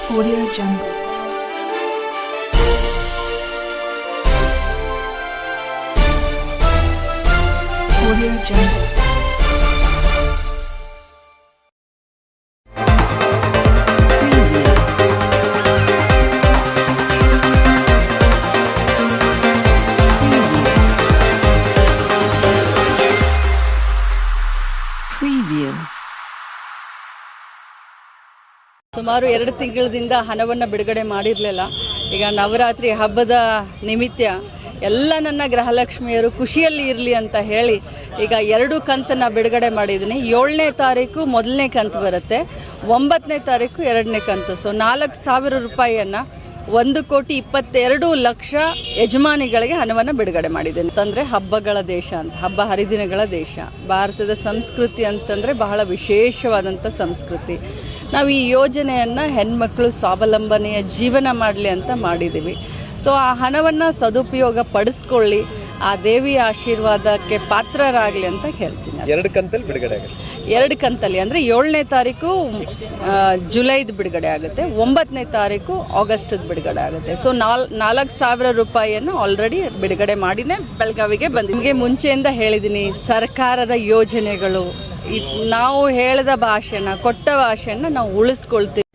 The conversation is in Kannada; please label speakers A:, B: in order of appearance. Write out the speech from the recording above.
A: Audio Jungle. Audio Jungle.
B: Preview.
C: ಸುಮಾರು 2 ತಿಂಗಳಿಂದ ಹಣವನ್ನು ಬಿಡುಗಡೆ ಮಾಡಿರಲಿಲ್ಲ. ಈಗ ನವರಾತ್ರಿ ಹಬ್ಬದ ನಿಮಿತ್ತ ಎಲ್ಲ ನನ್ನ ಗೃಹಲಕ್ಷ್ಮಿಯರು ಖುಷಿಯಲ್ಲಿ ಇರಲಿ ಅಂತ ಹೇಳಿ ಈಗ 2 ಕಂತನ್ನು ಬಿಡುಗಡೆ ಮಾಡಿದ್ದೀನಿ. 7ನೇ ತಾರೀಕು ಮೊದಲನೇ ಕಂತು ಬರುತ್ತೆ, 9ನೇ ತಾರೀಕು 2ನೇ ಕಂತು. ಸೊ 4,000 ರೂಪಾಯಿಯನ್ನು 1,22,00,000 ಯಜಮಾನಿಗಳಿಗೆ ಹಣವನ್ನು ಬಿಡುಗಡೆ ಮಾಡಿದ್ದೇನೆ. ಅಂತಂದರೆ ಹಬ್ಬಗಳ ದೇಶ ಅಂತ, ಹಬ್ಬ ಹರಿದಿನಗಳ ದೇಶ. ಭಾರತದ ಸಂಸ್ಕೃತಿ ಅಂತಂದರೆ ಬಹಳ ವಿಶೇಷವಾದಂಥ ಸಂಸ್ಕೃತಿ. ನಾವು ಈ ಯೋಜನೆಯನ್ನು ಹೆಣ್ಮಕ್ಳು ಸ್ವಾವಲಂಬನೆಯ ಜೀವನ ಮಾಡಲಿ ಅಂತ ಮಾಡಿದ್ದೀವಿ. ಸೊ ಆ ಹಣವನ್ನು ಸದುಪಯೋಗ ಪಡಿಸ್ಕೊಳ್ಳಿ, ಆ ದೇವಿಯ ಆಶೀರ್ವಾದಕ್ಕೆ ಪಾತ್ರರಾಗಲಿ ಅಂತ ಹೇಳ್ತೀನಿ.
D: 2 ಕಂತಲ್ಲಿ ಬಿಡುಗಡೆ ಆಗುತ್ತೆ.
C: 2 ಕಂತಲ್ಲಿ ಅಂದರೆ 7ನೇ ತಾರೀಕು ಜುಲೈದು ಬಿಡುಗಡೆ ಆಗುತ್ತೆ, 9ನೇ ತಾರೀಕು ಆಗಸ್ಟದ ಬಿಡುಗಡೆ ಆಗುತ್ತೆ. ಸೊ 4,000 ರೂಪಾಯಿಯನ್ನು ಆಲ್ರೆಡಿ ಬಿಡುಗಡೆ ಮಾಡಿನೇ ಬೆಳಗಾವಿಗೆ ಬಂದಿದೆ. ನಿಮಗೆ ಮುಂಚೆಯಿಂದ ಹೇಳಿದ್ದೀನಿ, ಸರ್ಕಾರದ ಯೋಜನೆಗಳು ನಾವು ಹೇಳಿದ ಭಾಷೆನ, ಕೊಟ್ಟ ಭಾಷೆಯನ್ನು ನಾವು ಉಳಿಸ್ಕೊಳ್ತೀವಿ.